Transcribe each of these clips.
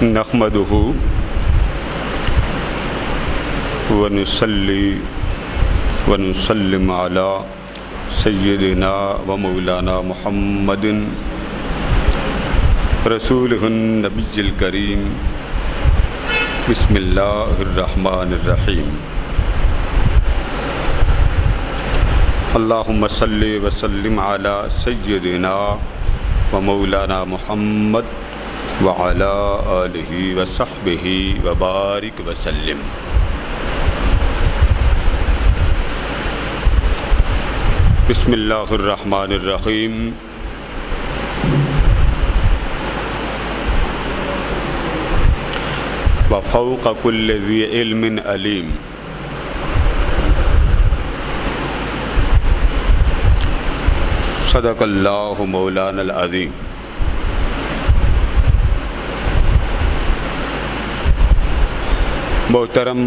نحمدہ ونصلی ونسلم علی سیدنا و مولانا محمد رسولہ النبی الکریم بسم اللہ الرحمن الرحیم اللہم صلی وسلم علی سیدنا و مولانا محمد وعلی آلہ وصحبہ وبارک وسلم۔ بسم اللہ الرحمن الرحیم۔ وفوق کل ذی علم علیم۔ صدق اللہ مولانا العظیم۔ محترم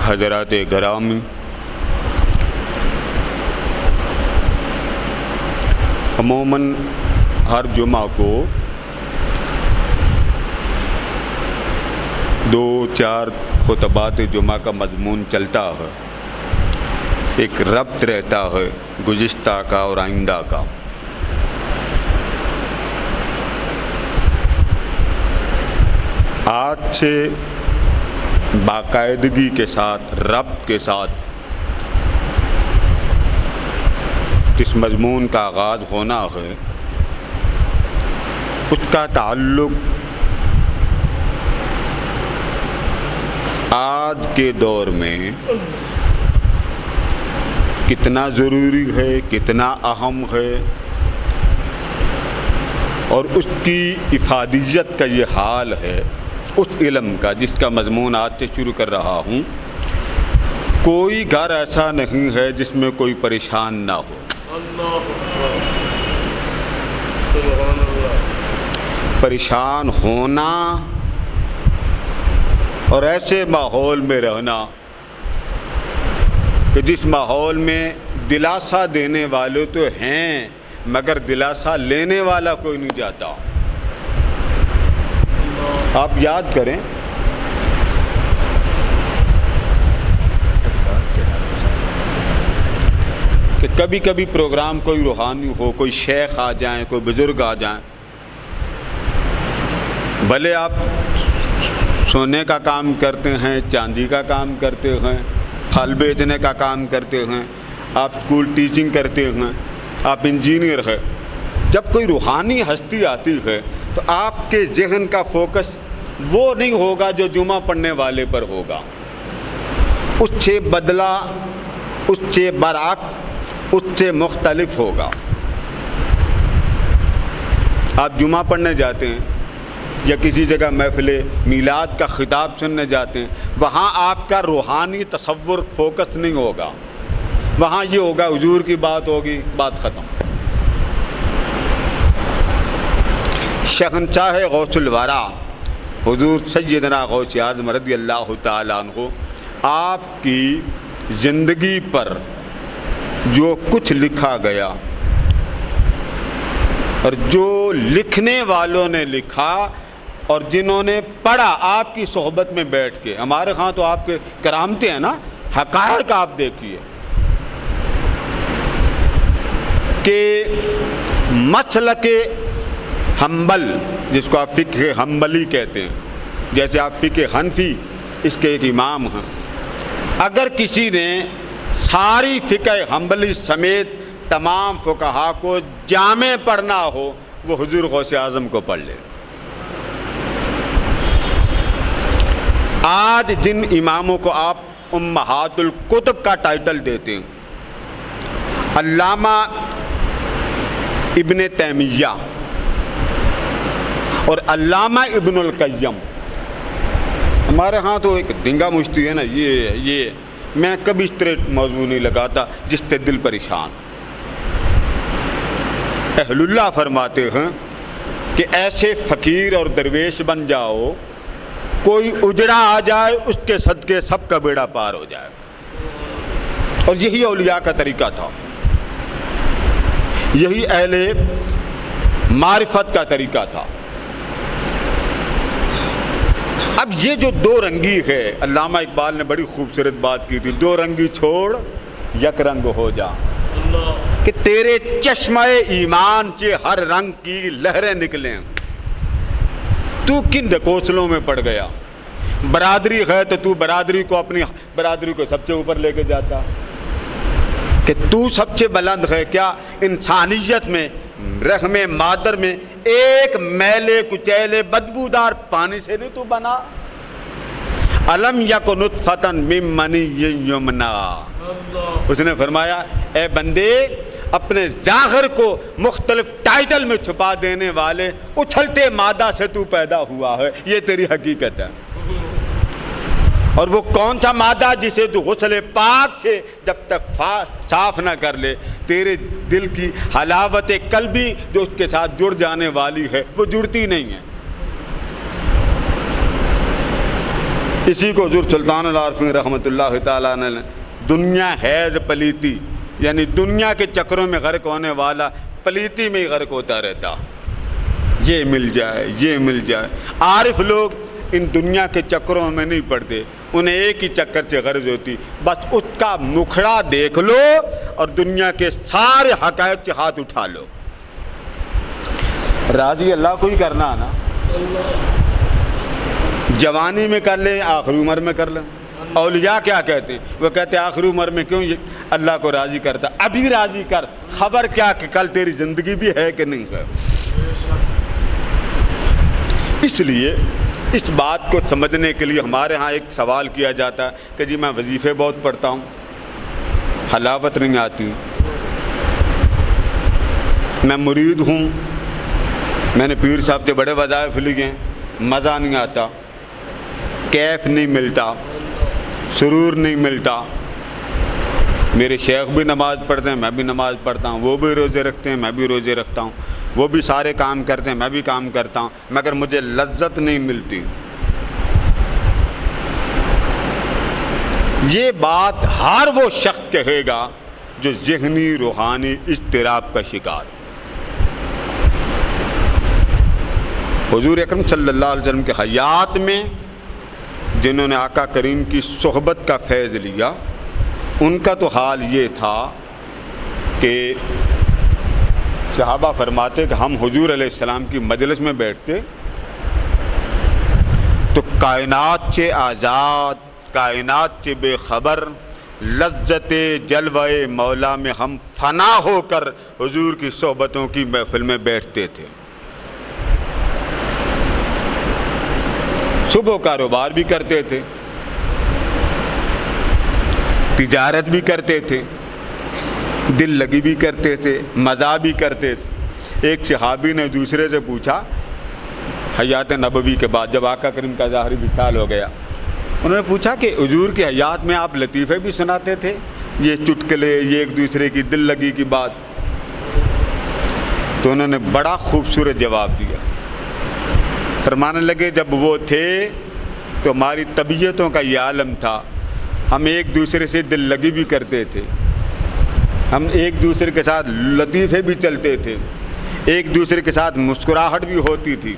حضرات گرامی، عموماً ہر جمعہ کو 2-4 خطبات جمعہ کا مضمون چلتا ہے، ایک ربط رہتا ہے گزشتہ کا اور آئندہ کا۔ آج سے باقاعدگی کے ساتھ ربط کے ساتھ جس مضمون کا آغاز ہونا ہے اس کا تعلق آج کے دور میں کتنا ضروری ہے، کتنا اہم ہے، اور اس کی افادیت کا یہ حال ہے اس علم کا جس کا مضمون آج سے شروع کر رہا ہوں۔ کوئی گھر ایسا نہیں ہے جس میں کوئی پریشان نہ ہو۔ پریشان ہونا اور ایسے ماحول میں رہنا کہ جس ماحول میں دلاسا دینے والے تو ہیں مگر دلاسا لینے والا کوئی نہیں جاتا۔ آپ یاد کریں کہ کبھی کبھی پروگرام کوئی روحانی ہو، کوئی شیخ آ جائیں، کوئی بزرگ آ جائیں، بھلے آپ سونے کا کام کرتے ہیں، چاندی کا کام کرتے ہیں، پھل بیچنے کا کام کرتے ہیں، آپ اسکول ٹیچنگ کرتے ہیں، آپ انجینئر ہیں، جب کوئی روحانی ہستی آتی ہے تو آپ کے ذہن کا فوکس وہ نہیں ہوگا جو جمعہ پڑھنے والے پر ہوگا، اس سے بدلہ، اس سے برعکس، اس سے مختلف ہوگا۔ آپ جمعہ پڑھنے جاتے ہیں یا کسی جگہ محفل میلاد کا خطاب سننے جاتے ہیں، وہاں آپ کا روحانی تصور فوکس نہیں ہوگا، وہاں یہ ہوگا حضور کی بات ہوگی، بات ختم۔ شہنشاہ غوث الورا حضور سیدنا غوث اعظم رضی اللہ تعالیٰ عنہ آپ کی زندگی پر جو کچھ لکھا گیا اور جو لکھنے والوں نے لکھا اور جنہوں نے پڑھا آپ کی صحبت میں بیٹھ کے، ہمارے ہاں تو آپ کے کرامتیں ہیں نا، حقائق آپ دیکھیے کہ مسلک حنبل جس کو آپ فقہ حنبلی کہتے ہیں، جیسے آپ فقہ حنفی اس کے ایک امام ہیں، اگر کسی نے ساری فقہ حنبلی سمیت تمام فقہا کو جامع پڑھنا ہو وہ حضور غوث اعظم کو پڑھ لے۔ آج جن اماموں کو آپ امہات الکتب کا ٹائٹل دیتے ہیں، علامہ ابن تیمیہ اور علامہ ابن القیم، ہمارے ہاں تو ایک دنگا مشتی ہے نا، یہ میں کبھی اس طرح موضوع نہیں لگاتا جس سے دل پریشان۔ اہل اللہ فرماتے ہیں کہ ایسے فقیر اور درویش بن جاؤ کوئی اجڑا آ جائے اس کے صدقے سب کا بیڑا پار ہو جائے، اور یہی اولیاء کا طریقہ تھا، یہی اہل معرفت کا طریقہ تھا۔ اب یہ جو دو رنگی ہے، علامہ اقبال نے بڑی خوبصورت بات کی تھی، دو رنگی چھوڑ یک رنگ ہو جا، کہ تیرے چشمہ ایمان سے ہر رنگ کی لہریں نکلیں۔ تو کن ڈھکوسلوں میں پڑ گیا؟ برادری ہے تو تو برادری کو، اپنی برادری کو سب سے اوپر لے کے جاتا کہ تو سب سے بلند ہے۔ کیا انسانیت میں، رحم مادر میں ایک میلے کچیلے بدبودار پانی سے نہیں تو بنا؟ الم یک نطفۃ من منی یمنا، اس نے فرمایا اے بندے، اپنے ظاہر کو مختلف ٹائٹل میں چھپا دینے والے اچھلتے مادہ سے تو پیدا ہوا ہے، یہ تیری حقیقت ہے۔ اور وہ کون سا مادہ جسے تو غسل پاک سے جب تک صاف نہ کر لے، تیرے دل کی حلاوت قلبی جو اس کے ساتھ جڑ جانے والی ہے وہ جڑتی نہیں ہے۔ اسی کو حضور سلطان العارفین رحمۃ اللہ تعالیٰ نے دنیا حیض پلیتی، یعنی دنیا کے چکروں میں غرق ہونے والا پلیتی میں ہی غرق ہوتا رہتا، یہ مل جائے یہ مل جائے۔ عارف لوگ ان دنیا کے چکروں میں نہیں پڑتے، انہیں ایک ہی چکر سے غرض ہوتی، بس اس کا مکھڑا دیکھ لو اور دنیا کے سارے حقائق سے ہاتھ اٹھا لو۔ راضی اللہ کو ہی کرنا نا، جوانی میں کر لیں، آخری عمر میں کر لیں۔ اولیاء کیا کہتے ہیں؟ وہ کہتے ہیں آخری عمر میں کیوں یہ اللہ کو راضی کرتا، ابھی راضی کر، خبر کیا کہ کل تیری زندگی بھی ہے کہ نہیں ہے۔ اس لیے اس بات کو سمجھنے کے لیے ہمارے ہاں ایک سوال کیا جاتا ہے کہ جی میں وظیفے بہت پڑھتا ہوں، حلاوت نہیں آتی، میں مرید ہوں، میں نے پیر صاحب سے بڑے وظائف لیے ہیں، مزہ نہیں آتا، کیف نہیں ملتا، سرور نہیں ملتا۔ میرے شیخ بھی نماز پڑھتے ہیں، میں بھی نماز پڑھتا ہوں، وہ بھی روزے رکھتے ہیں، میں بھی روزے رکھتا ہوں، وہ بھی سارے کام کرتے ہیں، میں بھی کام کرتا ہوں، مگر مجھے لذت نہیں ملتی۔ یہ بات ہر وہ شخص کہے گا جو ذہنی روحانی اضطراب کا شکار۔ حضور اکرم صلی اللہ علیہ وسلم کے حیات میں جنہوں نے آقا کریم کی صحبت کا فیض لیا، ان کا تو حال یہ تھا کہ صحابہ فرماتے کہ ہم حضور علیہ السلام کی مجلس میں بیٹھتے تو کائنات سے آزاد، کائنات سے بے خبر، لذت جلوہ مولا میں ہم فنا ہو کر حضور کی صحبتوں کی محفل میں بیٹھتے تھے۔ صبح کاروبار بھی کرتے تھے، تجارت بھی کرتے تھے، دل لگی بھی کرتے تھے، مزہ بھی کرتے تھے۔ ایک صحابی نے دوسرے سے پوچھا حیات نبوی کے بعد، جب آقا کریم کا ظاہری وصال ہو گیا، انہوں نے پوچھا کہ حضور کی حیات میں آپ لطیفے بھی سناتے تھے، یہ چٹکلے، یہ ایک دوسرے کی دل لگی کی بات؟ تو انہوں نے بڑا خوبصورت جواب دیا، فرمانے لگے جب وہ تھے تو ہماری طبیعتوں کا یہ عالم تھا، ہم ایک دوسرے سے دل لگی بھی کرتے تھے، ہم ایک دوسرے کے ساتھ لطیفے بھی چلتے تھے، ایک دوسرے کے ساتھ مسکراہٹ بھی ہوتی تھی،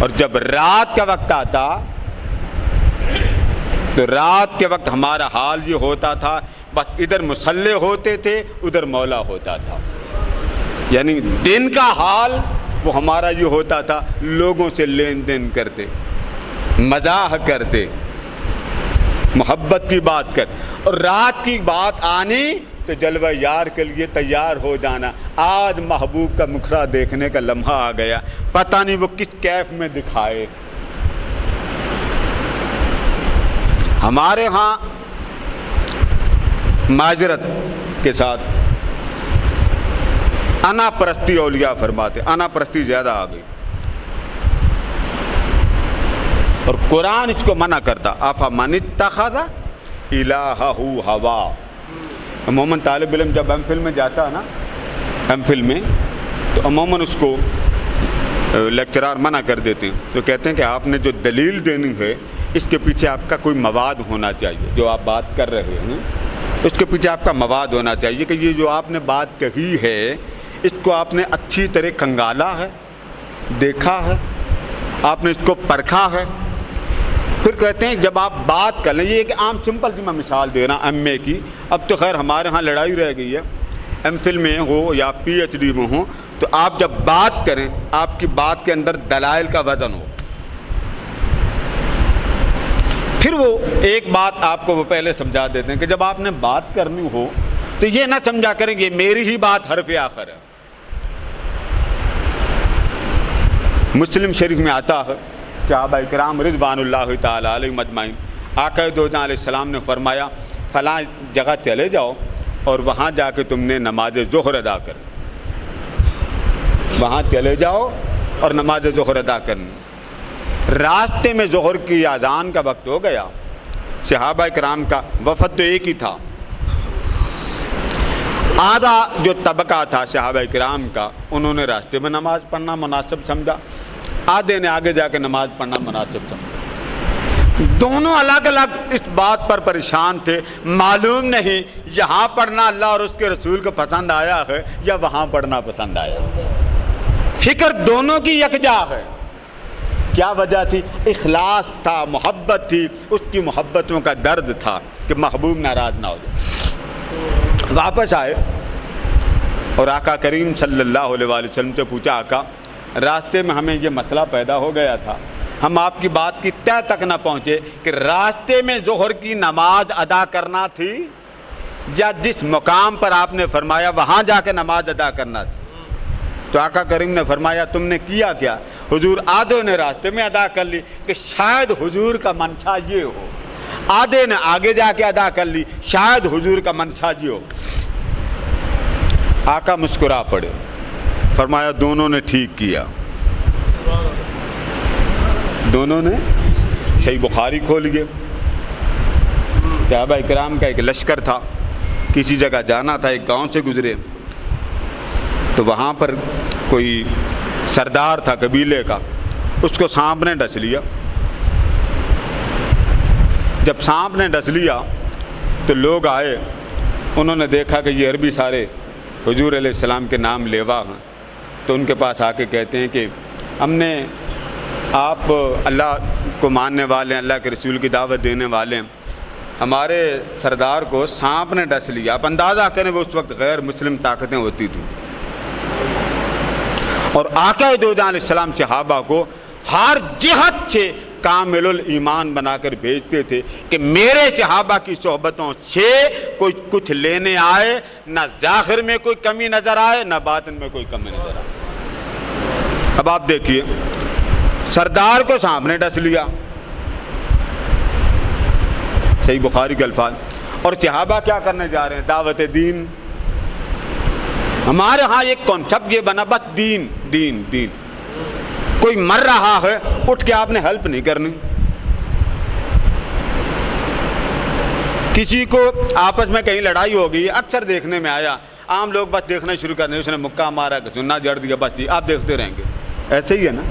اور جب رات کا وقت آتا تو رات کے وقت ہمارا حال یہ ہوتا تھا، بس ادھر مصلے ہوتے تھے، ادھر مولا ہوتا تھا۔ یعنی دن کا حال وہ ہمارا یہ ہوتا تھا، لوگوں سے لین دین کرتے، مزاح کرتے، محبت کی بات کرتے، اور رات کی بات آنی تو جلوہ یار کے لیے تیار ہو جانا۔ آج محبوب کا مکھڑا دیکھنے کا لمحہ آ گیا، پتہ نہیں وہ کس کیف میں دکھائے۔ ہمارے ہاں معذرت کے ساتھ انا پرستی اولیاء فرماتے، انا پرستی زیادہ آ گئی، اور قرآن اس کو منع کرتا، افمن اتخذ الہہ ہوا۔ عموماً طالب علم جب ایم فل میں جاتا ہے نا، ایم فل میں، تو عموماً اس کو لیکچرار منع کر دیتے ہیں، تو کہتے ہیں کہ آپ نے جو دلیل دینی ہے اس کے پیچھے آپ کا کوئی مواد ہونا چاہیے، جو آپ بات کر رہے ہیں اس کے پیچھے آپ کا مواد ہونا چاہیے کہ یہ جو آپ نے بات کہی ہے اس کو آپ نے اچھی طرح کھنگالا ہے، دیکھا ہے, آپ نے اس کو پرکھا ہے. پھر کہتے ہیں جب آپ بات کر لیں, یہ ایک عام سمپل سی میں مثال دے رہا ہوں ایم اے کی, اب تو خیر ہمارے ہاں لڑائی رہ گئی ہے, ایم فل میں ہو یا پی ایچ ڈی میں ہو, تو آپ جب بات کریں آپ کی بات کے اندر دلائل کا وزن ہو. پھر وہ ایک بات آپ کو وہ پہلے سمجھا دیتے ہیں کہ جب آپ نے بات کرنی ہو تو یہ نہ سمجھا کریں گے میری ہی بات حرف آخر ہے. مسلم شریف میں آتا ہے, صحابہ کرام رضوان اللہ تعالیٰ علیہم اجمعین, آقا دو جہاں علیہ السلام نے فرمایا فلاں جگہ چلے جاؤ اور وہاں جا کے تم نے نماز ظہر ادا کر, وہاں چلے جاؤ اور نماز ظہر ادا کرنی. راستے میں ظہر کی اذان کا وقت ہو گیا, صحابہ کرام کا وفد تو ایک ہی تھا, آدھا جو طبقہ تھا صحابہ کرام کا انہوں نے راستے میں نماز پڑھنا مناسب سمجھا, آدھے نے آگے جا کے نماز پڑھنا مناسب سمجھا. دونوں الگ الگ اس بات پر پریشان تھے, معلوم نہیں یہاں پڑھنا اللہ اور اس کے رسول کو پسند آیا ہے یا وہاں پڑھنا پسند آیا. فکر دونوں کی یکجا ہے. کیا وجہ تھی؟ اخلاص تھا, محبت تھی, اس کی محبتوں کا درد تھا کہ محبوب ناراض نہ ہو جائے. واپس آئے اور آقا کریم صلی اللہ علیہ وسلم سے پوچھا, آقا راستے میں ہمیں یہ مسئلہ پیدا ہو گیا تھا, ہم آپ کی بات کی تہ تک نہ پہنچے کہ راستے میں ظہر کی نماز ادا کرنا تھی یا جس مقام پر آپ نے فرمایا وہاں جا کے نماز ادا کرنا تھی. تو آقا کریم نے فرمایا تم نے کیا کیا؟ حضور آدھے نے راستے میں ادا کر لی کہ شاید حضور کا منشا یہ ہو, آدھے نے آگے جا کے ادا کر لی شاید حضور کا منشا یہ ہو. آقا مسکرا پڑے, فرمایا دونوں نے ٹھیک کیا. دونوں نے صحیح بخاری کھول گئے. صحابہ کرام کا ایک لشکر تھا, کسی جگہ جانا تھا, ایک گاؤں سے گزرے تو وہاں پر کوئی سردار تھا قبیلے کا, اس کو سانپ نے ڈس لیا. جب سانپ نے ڈس لیا تو لوگ آئے, انہوں نے دیکھا کہ یہ عربی سارے حضور علیہ السلام کے نام لیوا ہیں, تو ان کے پاس آ کے کہتے ہیں کہ ہم نے, آپ اللہ کو ماننے والے ہیں, اللہ کے رسول کی دعوت دینے والے ہیں, ہمارے سردار کو سانپ نے ڈس لیا. آپ اندازہ کریں وہ اس وقت غیر مسلم طاقتیں ہوتی تھیں, اور آقا دو جہاں علیہ السلام صحابہ کو ہر جہت سے کامل الایمان بنا کر بھیجتے تھے کہ میرے صحابہ کی صحبتوں سے کوئی کچھ لینے آئے, نہ ظاہر میں کوئی کمی نظر آئے نہ باطن میں کوئی کمی نظر آئے. اب آپ دیکھیے سردار کو سانپ نے ڈس لیا, صحیح بخاری کے الفاظ, اور صحابہ کیا کرنے جا رہے ہیں؟ دعوت دین. ہمارے ہاں ایک کانسیپٹ یہ بنا بس دین دین دین. کوئی مر رہا ہے اٹھ کے آپ نے ہیلپ نہیں کرنی, کسی کو آپس میں کہیں لڑائی ہو گئی, اکثر دیکھنے میں آیا, عام لوگ بس دیکھنا شروع کر دیں, اس نے مکہ مارا کہ سننا جڑ دیا, بس دی آپ دیکھتے رہیں گے. ایسے ہی ہے نا,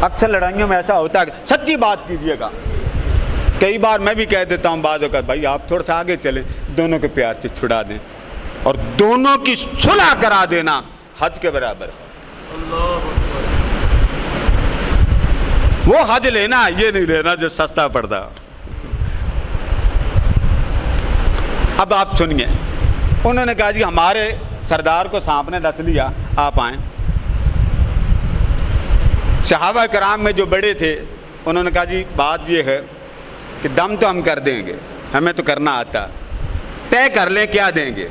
اکثر لڑائیوں میں ایسا ہوتا ہے کہ سچی بات کیجیے گا. کئی بار میں بھی کہہ دیتا ہوں بعض اوقات, بھائی آپ تھوڑا سا آگے چلیں, دونوں کے پیار سے چھڑا دیں اور دونوں کی صلح کرا دینا حج کے برابر ہے. وہ حج لینا, یہ نہیں لینا جو سستا پڑتا. اب آپ سنیے, انہوں نے کہا جی ہمارے سردار کو سانپ نے ڈس لیا, آپ آئیں. صحابہ کرام میں جو بڑے تھے انہوں نے کہا جی بات یہ ہے کہ دم تو ہم کر دیں گے, ہمیں تو کرنا آتا, طے کر لیں کیا دیں گے.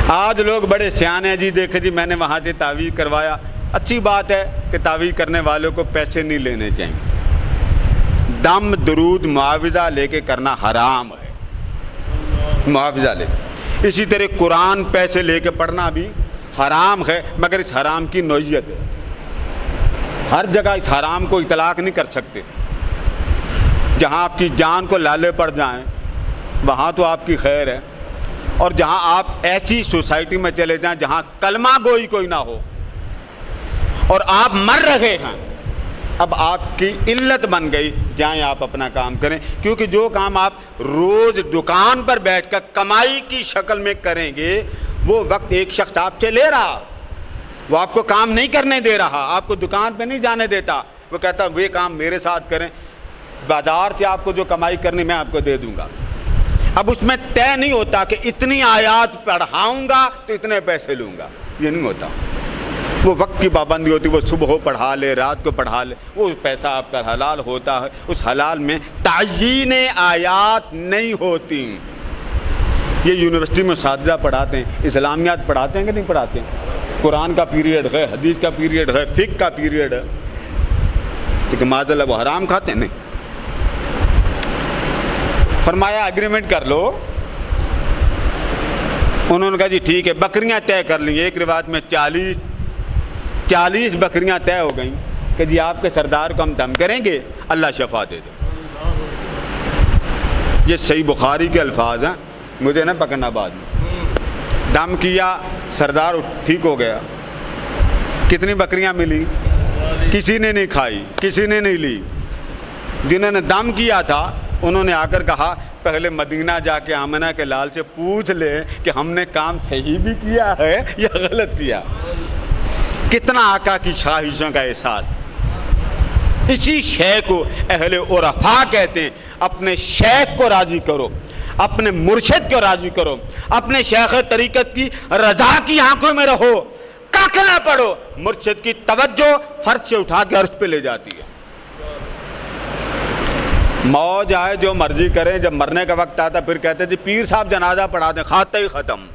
آج لوگ بڑے سیانے ہیں, جی دیکھیں جی میں نے وہاں سے تعویذ کروایا. اچھی بات ہے کہ تعویذ کرنے والوں کو پیسے نہیں لینے چاہیے. دم درود معاوضہ لے کے کرنا حرام ہے, معاوضہ لے. اسی طرح قرآن پیسے لے کے پڑھنا بھی حرام ہے, مگر اس حرام کی نوعیت ہے. ہر جگہ اس حرام کو اطلاق نہیں کر سکتے. جہاں آپ کی جان کو لالے پڑ جائیں وہاں تو آپ کی خیر ہے, اور جہاں آپ ایسی سوسائٹی میں چلے جائیں جہاں کلمہ گوئی کوئی نہ ہو اور آپ مر رہے ہیں, اب آپ کی علت بن گئی, جائیں آپ اپنا کام کریں. کیونکہ جو کام آپ روز دکان پر بیٹھ کر کمائی کی شکل میں کریں گے وہ وقت ایک شخص آپ سے لے رہا, وہ آپ کو کام نہیں کرنے دے رہا، آپ کو دکان پہ نہیں جانے دیتا، وہ کہتا وہ کام میرے ساتھ کریں، بازار سے آپ کو جو کمائی کرنی میں آپ کو دے دوں گا۔ اب اس میں طے نہیں ہوتا کہ اتنی آیات پڑھاؤں گا تو اتنے پیسے لوں گا، یہ نہیں ہوتا۔ وہ وقت کی پابندی ہوتی، وہ صبح کو پڑھا لے، رات کو پڑھا لے، وہ پیسہ آپ کا حلال ہوتا ہے، اس حلال میں تعیین آیات نہیں ہوتی۔ یہ یونیورسٹی میں اساتذہ پڑھاتے ہیں، اسلامیات پڑھاتے ہیں کہ نہیں پڑھاتے ہیں؟ قرآن کا پیریڈ ہے، حدیث کا پیریڈ ہے، فقہ کا پیریڈ ہے، لیکن معاذ اللہ وہ حرام کھاتے ہیں؟ نہیں۔ فرمایا اگریمنٹ کر لو۔ انہوں نے کہا جی ٹھیک ہے، بکریاں طے کر لیں۔ ایک روایت میں 40 بکریاں طے ہو گئیں کہ جی آپ کے سردار کو ہم دم کریں گے، اللہ شفا دے دے۔ یہ صحیح بخاری کے الفاظ ہیں، مجھے نہ پکڑنا بعد میں۔ دم کیا، سردار ٹھیک ہو گیا۔ کتنی بکریاں ملی؟ کسی نے نہیں کھائی، کسی نے نہیں لی۔ جنہوں نے دم کیا تھا انہوں نے آ کر کہا پہلے مدینہ جا کے آمنہ کے لال سے پوچھ لے کہ ہم نے کام صحیح بھی کیا ہے یا غلط کیا۔ کتنا آقا کی خواہشوں کا احساس۔ اسی شیخ کو اہل عرفاء کہتے ہیں۔ اپنے شیخ کو راضی کرو، اپنے مرشد کو راضی کرو، اپنے شیخ طریقت کی رضا کی آنکھوں میں رہو، کاکھ نہ پڑھو۔ مرشد کی توجہ فرش سے اٹھا کے عرش پہ لے جاتی ہے۔ موج آئے جو مرضی کریں، جب مرنے کا وقت آتا پھر کہتے جی پیر صاحب جنازہ پڑھا دیں، کھاتے ہی ختم۔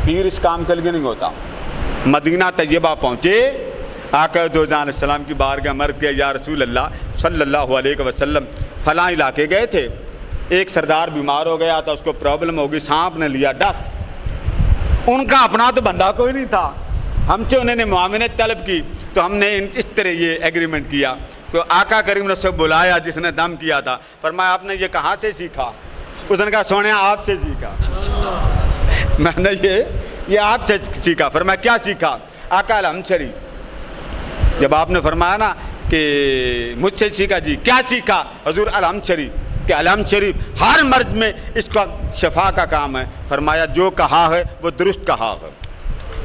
پیر اس کام کے لیے نہیں ہوتا۔ مدینہ طیبہ پہنچے، آقا دو جہان علیہ السلام کی بارگاہ مرد گئے، یا رسول اللہ صلی اللہ علیہ وسلم فلاں علاقے گئے تھے، ایک سردار بیمار ہو گیا تھا، اس کو پرابلم ہوگی، سانپ نے لیا ڈس۔ ان کا اپنا تو بندہ کوئی نہیں تھا، ہم سے انہوں نے معاونت طلب کی، تو ہم نے اس طرح یہ ایگریمنٹ کیا۔ تو آقا کریم نے اسے بلایا جس نے دم کیا تھا، فرمایا آپ نے یہ کہاں سے سیکھا؟ اس نے کہا سونے آپ سے سیکھا۔ میں نے یہ آپ سے سیکھا۔ فرمایا کیا سیکھا؟ آقا الحمد شریف۔ جب آپ نے فرمایا نا کہ مجھ سے سیکھا، جی کیا سیکھا؟ حضور الحمد شریف، کہ الحمد شریف ہر مرض میں اس کا شفا کا کام ہے۔ فرمایا جو کہا ہے وہ درست کہا ہے۔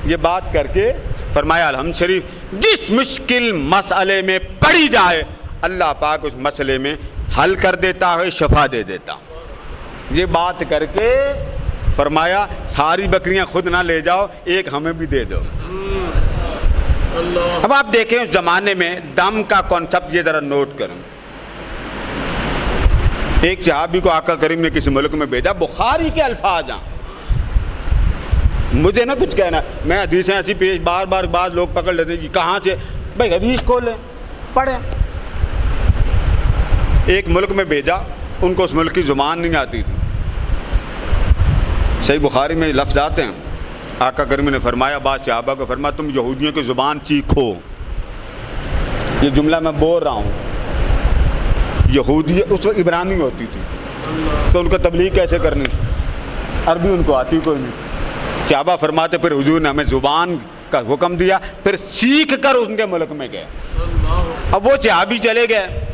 یہ بات کر کے فرمایا الحمد شریف جس مشکل مسئلے میں پڑی جائے اللہ پاک اس مسئلے میں حل کر دیتا ہے، شفا دے دیتا۔ یہ بات کر کے فرمایا ساری بکریاں خود نہ لے جاؤ، ایک ہمیں بھی دے دو۔ اب آپ دیکھیں اس زمانے میں دم کا کانسیپٹ یہ ذرا نوٹ کریں۔ ایک صحابی کو آقا کریم نے کسی ملک میں بھیجا، بخاری کے الفاظ ہیں، مجھے نہ کچھ کہنا، میں حدیثیں ایسی پیش بار بعض لوگ پکڑ لیتے ہیں جی کہاں سے، بھائی حدیث کھول لیں پڑھیں۔ ایک ملک میں بھیجا، ان کو اس ملک کی زبان نہیں آتی تھی۔ صحیح بخاری میں لفظ آتے ہیں، آقا کریم نے فرمایا بعض صحابہ کو، فرمایا تم یہودیوں کی زبان سیکھو۔ یہ جملہ میں بول رہا ہوں، یہودی اس وقت عبرانی ہوتی تھی تو ان کو تبلیغ کیسے کرنی، عربی ان کو آتی کوئی نہیں۔ صحابہ فرماتے پھر حضور نے ہمیں زبان کا حکم دیا، پھر سیکھ کر ان کے ملک میں گئے۔ اب وہ صحابی چلے گئے،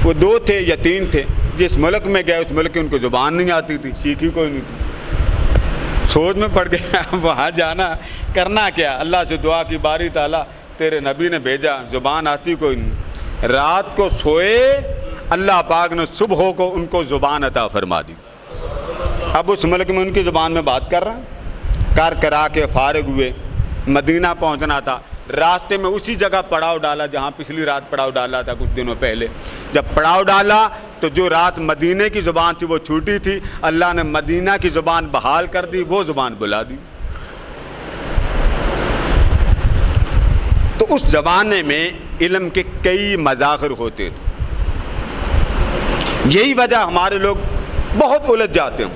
وہ 2 تھے یا 3 تھے، جس ملک میں گئے اس ملک کی ان کو زبان نہیں آتی تھی، سیکھی کوئی نہیں تھی۔ سوچ میں پڑ گیا وہاں جانا کرنا کیا، اللہ سے دعا کی باری تعالیٰ تیرے نبی نے بھیجا، زبان آتی کوئی نہیں۔ رات کو سوئے، اللہ پاک نے صبح کو ان کو زبان عطا فرما دی۔ اب اس ملک میں ان کی زبان میں بات کر رہا ہیں، کر کرا کے فارغ ہوئے، مدینہ پہنچنا تھا۔ راستے میں اسی جگہ پڑاؤ ڈالا جہاں پچھلی رات پڑاؤ ڈالا تھا کچھ دنوں پہلے۔ جب پڑاؤ ڈالا تو جو رات مدینہ کی زبان تھی وہ چھوٹی تھی، اللہ نے مدینہ کی زبان بحال کر دی، وہ زبان بلا دی۔ تو اس زمانے میں علم کے کئی مظاہر ہوتے تھے، یہی وجہ ہمارے لوگ بہت الجھ جاتے ہیں۔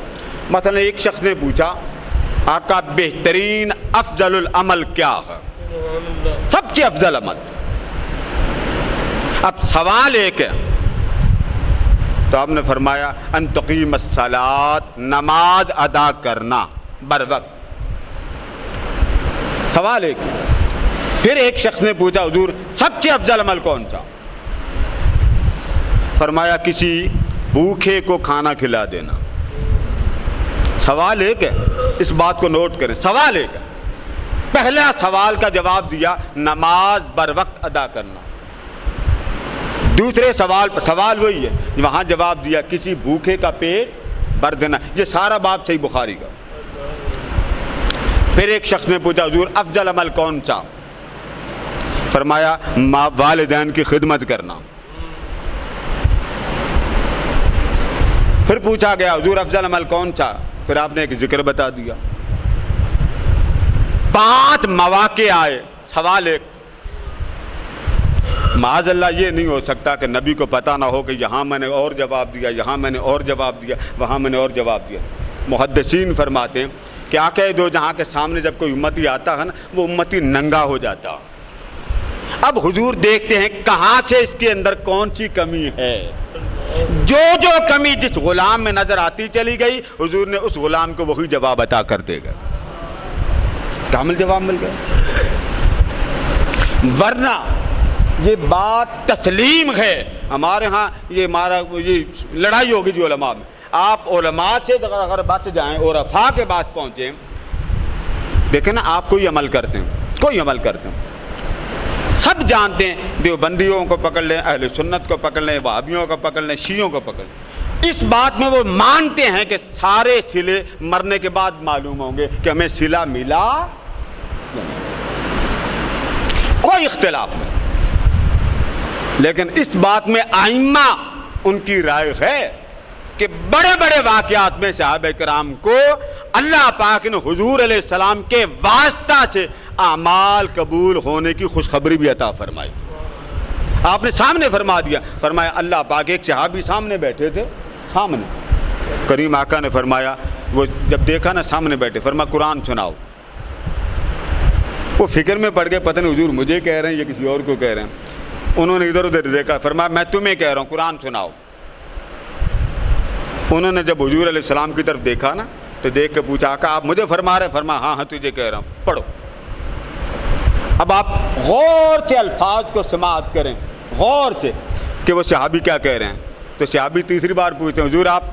مثلا ایک شخص نے پوچھا آقا بہترین افضل العمل کیا ہے؟ سب سے افضل عمل۔ اب سوال ایک ہے، تو آپ نے فرمایا ان تقیم الصلاۃ، نماز ادا کرنا بر وقت۔ سوال ایک۔ پھر ایک شخص نے پوچھا حضور سب سے افضل عمل کون سا؟ فرمایا کسی بھوکے کو کھانا کھلا دینا۔ سوال ایک ہے، اس بات کو نوٹ کریں، سوال ایک ہے۔ پہلا سوال کا جواب دیا نماز بر وقت ادا کرنا. دوسرے سوال وہی ہے وہاں جواب دیا کسی بھوکے کا پیٹ بھر دینا. یہ سارا باب صحیح بخاری کا. پھر ایک شخص نے پوچھا حضور افضل عمل کون سا؟ فرمایا والدین کی خدمت کرنا. پھر پوچھا گیا حضور افضل عمل کون سا؟ پھر آپ نے ایک ذکر بتا دیا. 5 مواقع آئے. سوال ایک معاذ اللہ یہ نہیں ہو سکتا کہ نبی کو پتہ نہ ہو کہ یہاں میں نے اور جواب دیا, یہاں میں نے اور جواب دیا, وہاں میں نے اور جواب دیا. محدثین فرماتے ہیں کہ آقا دو جہاں کے سامنے جب کوئی امتی آتا ہے نا وہ امتی ننگا ہو جاتا. اب حضور دیکھتے ہیں کہاں سے اس کے اندر کون سی کمی ہے. جو کمی جس غلام میں نظر آتی چلی گئی حضور نے اس غلام کو وہی جواب عطا کر دے گا. کامل جواب مل گیا. ورنہ یہ بات تسلیم ہے. ہمارے ہاں یہ لڑائی ہوگی جو علماء میں. آپ علماء سے اگر بچ جائیں اور عرفا کے بعد پہنچیں, دیکھیں نا آپ کوئی عمل کرتے ہیں سب جانتے ہیں. دیوبندیوں کو پکڑ لیں, اہل سنت کو پکڑ لیں, وہابیوں کو پکڑ لیں, شیعوں کو پکڑ لیں, اس بات میں وہ مانتے ہیں کہ سارے صلے مرنے کے بعد معلوم ہوں گے کہ ہمیں صلہ ملا. کوئی اختلاف نہیں. لیکن اس بات میں ائمہ ان کی رائے ہے کہ بڑے بڑے واقعات میں صحابہ کرام کو اللہ پاک نے حضور علیہ السلام کے واسطہ سے اعمال قبول ہونے کی خوشخبری بھی عطا فرمائی. آپ نے سامنے فرما دیا. فرمایا اللہ پاک ایک صحابی سامنے بیٹھے تھے, سامنے کریم آقا نے فرمایا وہ جب دیکھا نا سامنے بیٹھے, فرمایا قرآن سناؤ. وہ فکر میں پڑ گئے پتہ نہیں حضور مجھے کہہ رہے ہیں یا کسی اور کو کہہ رہے ہیں. انہوں نے ادھر ادھر دیکھا, فرمایا میں تمہیں کہہ رہا ہوں قرآن سناؤ. انہوں نے جب حضور علیہ السلام کی طرف دیکھا نا تو دیکھ کے پوچھا آقا آپ مجھے فرما رہے ہیں؟ فرمایا ہاں تجھے کہہ رہا ہوں, پڑھو. اب آپ غور سے الفاظ کو سماعت کریں, غور سے کہ وہ صحابی کیا کہہ رہے ہیں. تو صحابی تیسری بار پوچھتے ہیں حضور آپ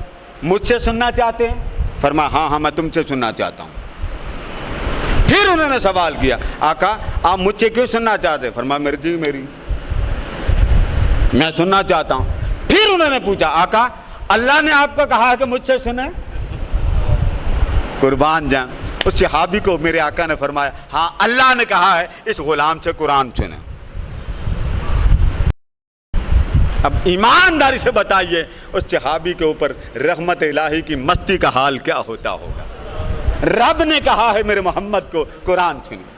مجھ سے سننا چاہتے ہیں؟ فرمایا ہاں میں تم سے سننا چاہتا ہوں. پھر انہوں نے سوال کیا آقا آپ مجھ سے کیوں سننا چاہتے ہیں؟ فرمایا میری میں سننا چاہتا ہوں. پھر انہوں نے پوچھا آقا اللہ نے آپ کو کہا کہ مجھ سے سنیں؟ قربان جائیں اس صحابی کو میرے آقا نے فرمایا ہاں اللہ نے کہا ہے اس غلام سے قرآن سنیں. اب ایمانداری سے بتائیے اس صحابی کے اوپر رحمت الہی کی مستی کا حال کیا ہوتا ہوگا. رب نے کہا ہے میرے محمد کو قرآن سنیں.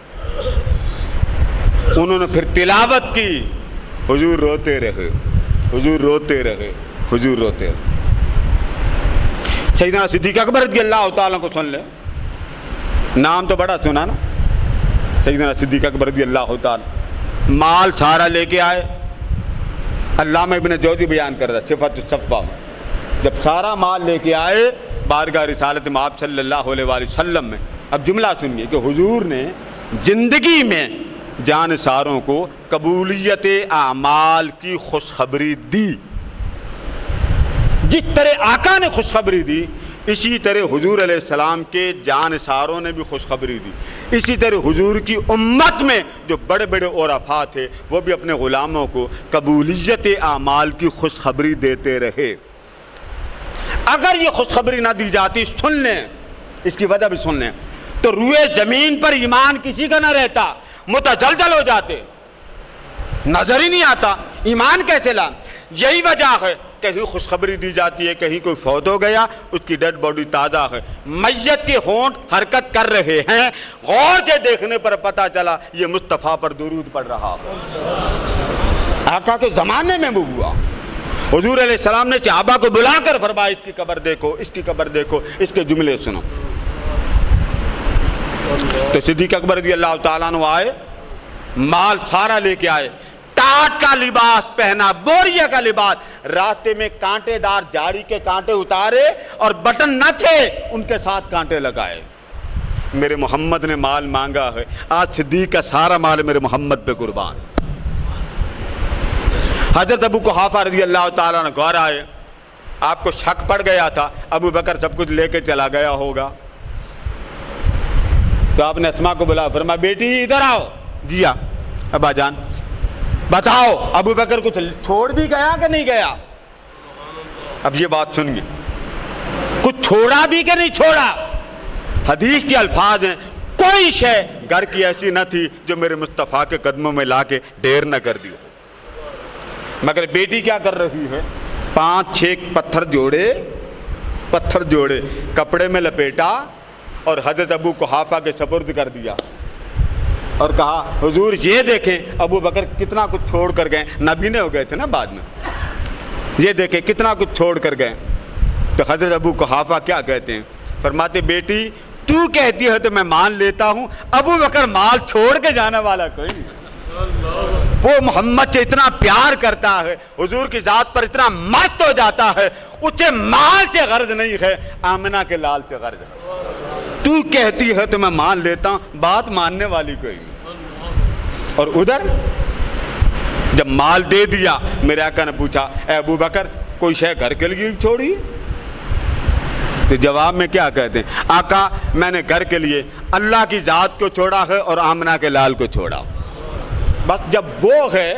انہوں نے پھر تلاوت کی, حضور روتے رہے. سیدنا صدیق اکبر رضی اللہ تعالیٰ کو سن لیں, نام تو بڑا سنا نا. سیدنا صدیق اکبر رضی اللہ تعالیٰ مال سارا لے کے آئے. علامہ ابن جوزی بیان کر رہا صفت الصفوہ میں, جب سارا مال لے کے آئے بارگاہ رسالت میں آپ صلی اللہ علیہ وآلہ وسلم میں. اب جملہ سنیے کہ حضور نے زندگی میں جانثاروں کو قبولیت اعمال کی خوشخبری دی. جس طرح آقا نے خوشخبری دی اسی طرح حضور علیہ السلام کے جانثاروں نے بھی خوشخبری دی. اسی طرح حضور کی امت میں جو بڑے بڑے عرفاء تھے وہ بھی اپنے غلاموں کو قبولیت اعمال کی خوشخبری دیتے رہے. اگر یہ خوشخبری نہ دی جاتی, سن لیں اس کی وجہ بھی سن لیں, تو روئے زمین پر ایمان کسی کا نہ رہتا, متزلزل ہو جاتے, نظر ہی نہیں آتا ایمان کیسے لا. یہی وجہ ہے کہیں خوشخبری دی جاتی ہے, کہیں کوئی فوت ہو گیا اس کی ڈیڈ باڈی تازہ ہے, میت کے ہونٹ حرکت کر رہے ہیں, غور سے دیکھنے پر پتہ چلا یہ مصطفیٰ پر درود پڑھ رہا ہے. آقا کے زمانے میں وہ ہوا. حضور علیہ السلام نے صحابہ کو بلا کر فرمایا اس کی قبر دیکھو, اس کی قبر دیکھو, اس کے جملے سنو. تو صدیق اکبر رضی اللہ تعالیٰ عنہ آئے, مال سارا لے کے آئے, ٹاٹ کا لباس پہنا, بوریہ کا لباس, راستے میں کانٹے دار جھاڑی کے کانٹے اتارے اور بٹن نہ تھے ان کے ساتھ کانٹے لگائے. میرے محمد نے مال مانگا ہے, آج صدیق کا سارا مال میرے محمد پہ قربان. حضرت ابو قحافہ رضی اللہ تعالیٰ عنہ گھر آئے, آپ کو شک پڑ گیا تھا ابو بکر سب کچھ لے کے چلا گیا ہوگا, تو آپ نے اسما کو بلایا, فرمایا بیٹی ادھر آؤ. جی ہاں ابا جان بتاؤ ابو بکر کو چھوڑ بھی گیا کہ نہیں گیا؟ اب یہ بات سنیے, کچھ چھوڑا بھی کہ نہیں چھوڑا؟ حدیث کے الفاظ ہیں, کوئی شے گھر کی ایسی نہ تھی جو میرے مصطفیٰ کے قدموں میں لا کے ڈھیر نہ کر دی. مگر بیٹی کیا کر رہی ہے؟ 5-6 پتھر جوڑے کپڑے میں لپیٹا اور حضرت ابو قحافہ کے سپرد کر دیا اور کہا حضور یہ دیکھیں ابو بکر کتنا کچھ چھوڑ کر گئے. نبی نے ہو گئے تھے نا بعد میں, یہ دیکھیں کتنا کچھ چھوڑ کر گئے. تو حضرت ابو قحافہ کیا کہتے ہیں؟ فرماتے بیٹی تو کہتی ہے تو میں مان لیتا ہوں, ابو بکر مال چھوڑ کے جانے والا کوئی نہیں. وہ محمد سے اتنا پیار کرتا ہے, حضور کی ذات پر اتنا مست ہو جاتا ہے, اسے مال سے غرض نہیں ہے, آمنہ کے لال سے غرض ہے. تو کہتی ہے تو میں مان لیتا ہوں, بات ماننے والی کوئی نہیں. اور ادھر جب مال دے دیا, میرے آقا نے پوچھا اے ابو بکر کوئی شے گھر کے لیے چھوڑی؟ تو جواب میں کیا کہتے ہیں؟ آقا میں نے گھر کے لیے اللہ کی ذات کو چھوڑا ہے اور آمنہ کے لال کو چھوڑا. بس جب وہ ہے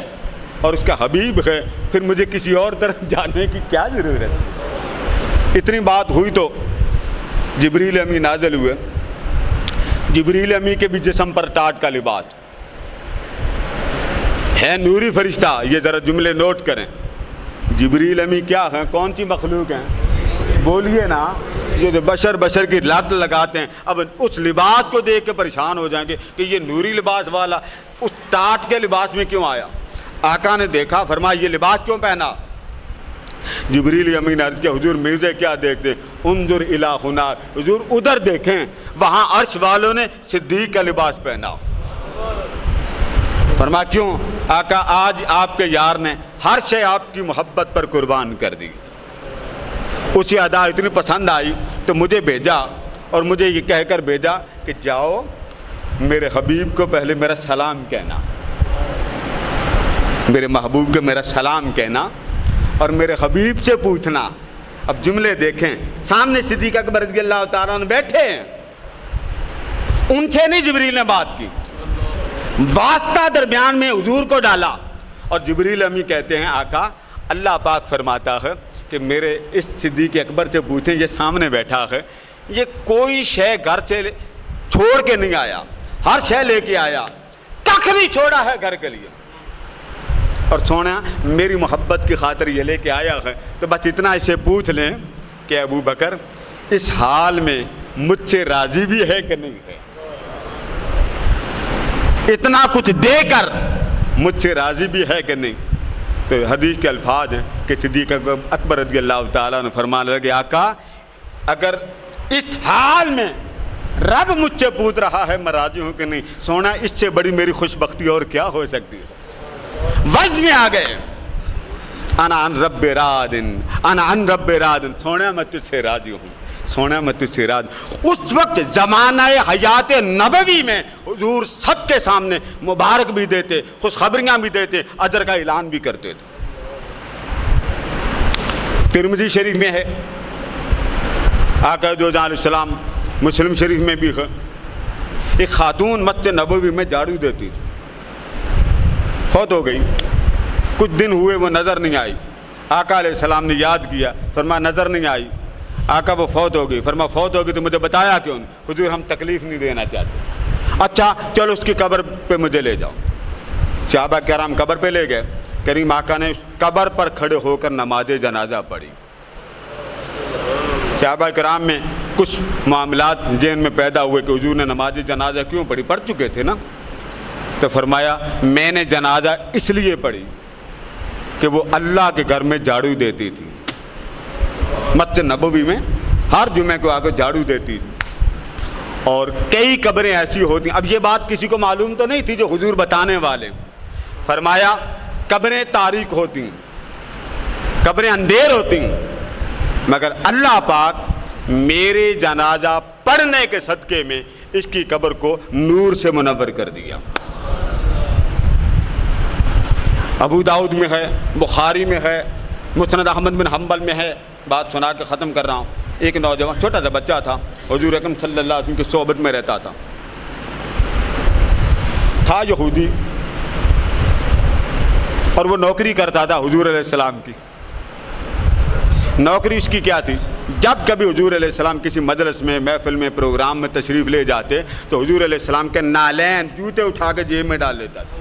اور اس کا حبیب ہے, پھر مجھے کسی اور طرف جانے کی کیا ضرورت؟ اتنی بات ہوئی تو جبریل امی نازل ہوئے. جبریل امی کے بھی جسم پر ٹاٹ کا لباس ہے, نوری فرشتہ. یہ ذرا جملے نوٹ کریں, جبریل امی کیا ہیں, کون سی مخلوق ہیں؟ بولیے نا. یہ جو بشر کی لت لگاتے ہیں, اب اس لباس کو دیکھ کے پریشان ہو جائیں گے کہ یہ نوری لباس والا اس ٹاٹ کے لباس میں کیوں آیا. آقا نے دیکھا, فرمایا یہ لباس کیوں پہنا؟ جبریل امین نے عرض کیا حضور مرزے کیا دیکھتے؟ انظر الی ہنا, حضور ادھر دیکھیں, وہاں عرش والوں نے صدیق کا لباس پہنا. فرمایا کیوں؟ آقا آج آپ کے یار نے ہر شے آپ کی محبت پر قربان کر دی. اسی ادا اتنی پسند آئی تو مجھے بھیجا, اور مجھے یہ کہہ کر بھیجا کہ جاؤ میرے حبیب کو پہلے میرا سلام کہنا, میرے محبوب کو میرا سلام کہنا, اور میرے حبیب سے پوچھنا. اب جملے دیکھیں, سامنے صدیق اکبر رضی اللہ تعالیٰ عنہ بیٹھے ہیں, ان سے نہیں جبریل نے بات کی, واسطہ درمیان میں حضور کو ڈالا. اور جبریل امی کہتے ہیں آقا اللہ پاک فرماتا ہے کہ میرے اس صدیق اکبر سے پوچھیں, یہ سامنے بیٹھا ہے, یہ کوئی شے گھر سے چھوڑ کے نہیں آیا, ہر شے لے کے آیا, کخ نہیں چھوڑا ہے گھر کے لیے. اور سونا میری محبت کی خاطر یہ لے کے آیا ہے. تو بس اتنا اسے پوچھ لیں کہ ابو بکر اس حال میں مجھ سے راضی بھی ہے کہ نہیں ہے, اتنا کچھ دے کر مجھ سے راضی بھی ہے کہ نہیں. تو حدیث کے الفاظ ہیں کہ صدیق اکبر رضی اللہ تعالیٰ نے فرمانے لگے آقا اگر اس حال میں رب مجھ سے پوچھ رہا ہے میں راضی ہوں کہ نہیں, سونا اس سے بڑی میری خوش بختی اور کیا ہو سکتی ہے. وجد میں آ گئے, انا عن رب راض, انا عن رب راض, سونا میں تجھ سے راضی ہوں, سونا میں تجھ سے راضی. اس وقت زمانہ حیات نبوی میں حضور سب کے سامنے مبارک بھی دیتے, خوشخبریاں بھی دیتے, اجر کا اعلان بھی کرتے تھے. ترمذی شریف میں ہے, آقا دو جہاں علیہ السلام, مسلم شریف میں بھی ہے, ایک خاتون مسجد نبوی میں جھاڑو دیتی تھی, فوت ہو گئی. کچھ دن ہوئے وہ نظر نہیں آئی. آقا علیہ السلام نے یاد کیا, فرمایا نظر نہیں آئی. آقا وہ فوت ہو گئی. فرمایا فوت ہو گئی تو مجھے بتایا کیوں؟ حضور ہم تکلیف نہیں دینا چاہتے. اچھا چلو اس کی قبر پہ مجھے لے جاؤ. صحابہ کرام قبر پہ لے گئے. کریم آقا نے اس قبر پر کھڑے ہو کر نماز جنازہ پڑھی. صحابہ کرام میں کچھ معاملات ذہن میں پیدا ہوئے کہ حضور نے نماز جنازہ کیوں پڑھی, پڑھ چکے تھے نا. تو فرمایا میں نے جنازہ اس لیے پڑھی کہ وہ اللہ کے گھر میں جھاڑو دیتی تھی, مسجد نبوی میں ہر جمعے کو آ کے جھاڑو دیتی تھی. اور کئی قبریں ایسی ہوتی ہیں, اب یہ بات کسی کو معلوم تو نہیں تھی جو حضور بتانے والے. فرمایا قبریں تاریک ہوتی ہیں, قبریں اندھیر ہوتی ہیں, مگر اللہ پاک میرے جنازہ پڑھنے کے صدقے میں اس کی قبر کو نور سے منور کر دیا. ابو داؤد میں ہے, بخاری میں ہے, مسند احمد بن حنبل میں ہے. بات سنا کے ختم کر رہا ہوں. ایک نوجوان چھوٹا سا بچہ تھا, حضور اکرم صلی اللہ علیہ وسلم کی صحبت میں رہتا تھا. تھا یہودی اور وہ نوکری کرتا تھا حضور علیہ السلام کی. نوکری اس کی کیا تھی؟ جب کبھی حضور علیہ السلام کسی مجلس میں، محفل میں، پروگرام میں تشریف لے جاتے تو حضور علیہ السلام کے نالین، جوتے اٹھا کے جیب میں ڈال لیتا تھا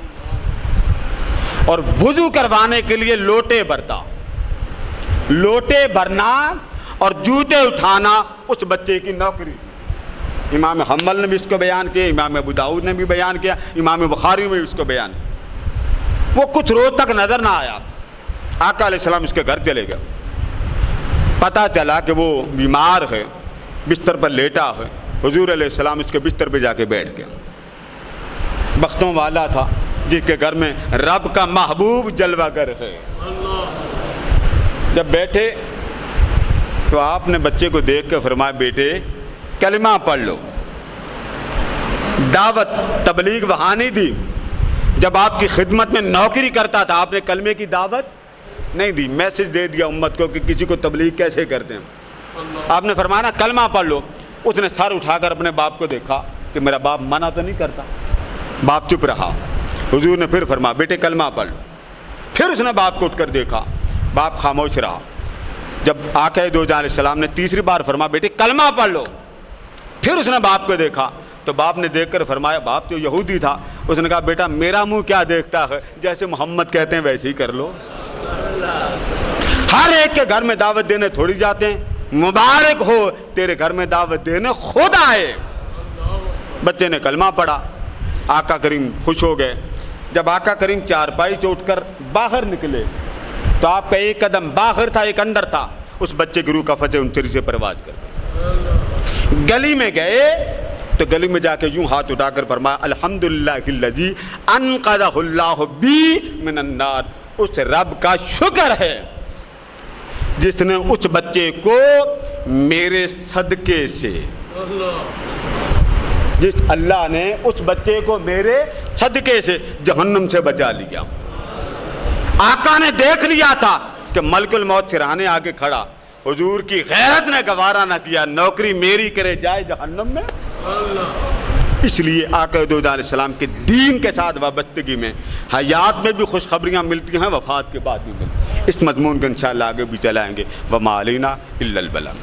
اور وضو کروانے کے لیے لوٹے برتا. لوٹے بھرنا اور جوتے اٹھانا اس بچے کی نوکری. امام حنبل نے بھی اس کو بیان کیا، امام ابو داؤد نے بھی بیان کیا، امام بخاری میں بھی اس کو بیان کیا. وہ کچھ روز تک نظر نہ آیا. آقا علیہ السلام اس کے گھر چلے گئے. پتہ چلا کہ وہ بیمار ہے، بستر پر لیٹا ہے. حضور علیہ السلام اس کے بستر پہ جا کے بیٹھ گئے. بختوں والا تھا جس کے گھر میں رب کا محبوب جلوہ گر ہے. جب بیٹھے تو آپ نے بچے کو دیکھ کے فرمایا بیٹے کلمہ پڑھ لو. دعوت تبلیغ وہاں نہیں دی. جب آپ کی خدمت میں نوکری کرتا تھا آپ نے کلمے کی دعوت نہیں دی. میسج دے دیا امت کو کہ کسی کو تبلیغ کیسے کرتے ہیں. آپ نے فرمایا نا کلمہ پڑھ لو. اس نے سر اٹھا کر اپنے باپ کو دیکھا کہ میرا باپ منع تو نہیں کرتا. باپ چپ رہا. حضور نے پھر فرمایا بیٹے کلمہ پڑھ لو. پھر اس نے باپ کو اٹھ کر دیکھا. باپ خاموش رہا. جب آقا دو جہاں علیہ السلام نے تیسری بار فرمایا بیٹے کلمہ پڑھ لو، پھر اس نے باپ کو دیکھا تو باپ نے دیکھ کر فرمایا، باپ تو یہودی تھا، اس نے کہا بیٹا میرا منہ کیا دیکھتا ہے، جیسے محمد کہتے ہیں ویسے ہی کر لو. ہر ایک کے گھر میں دعوت دینے تھوڑی جاتے ہیں. مبارک ہو تیرے گھر میں دعوت دینے خود آئے. بچے نے کلمہ پڑھا. آقا کریم خوش ہو گئے. جب آقا کریم چارپائی سے اٹھ کر باہر نکلے تو آپ کا ایک قدم باہر تھا ایک اندر تھا. اس بچے کی روح کا فتح انچری سے پرواز کر گئی. گلی میں گئے تو گلی میں جا کے یوں ہاتھ اٹھا کر فرمایا الحمدللہ الذی انقذہ اللہ بی من النار. اس رب کا شکر ہے جس نے اس بچے کو میرے صدقے سے، جس اللہ نے اس بچے کو میرے صدقے سے جہنم سے بچا لیا. آقا نے دیکھ لیا تھا کہ ملک الموت سرانے آگے کھڑا. حضور کی غیرت نے گوارا نہ کیا نوکری میری کرے جائے جہنم میں. اس لیے آقا دو علیہ السلام کے دین کے ساتھ وابستگی میں حیات میں بھی خوشخبریاں ملتی ہیں، وفات کے بعد بھی ملتی ہیں. اس مضمون کو انشاءاللہ آگے بھی چلائیں گے. وما علینا الا البلاغ.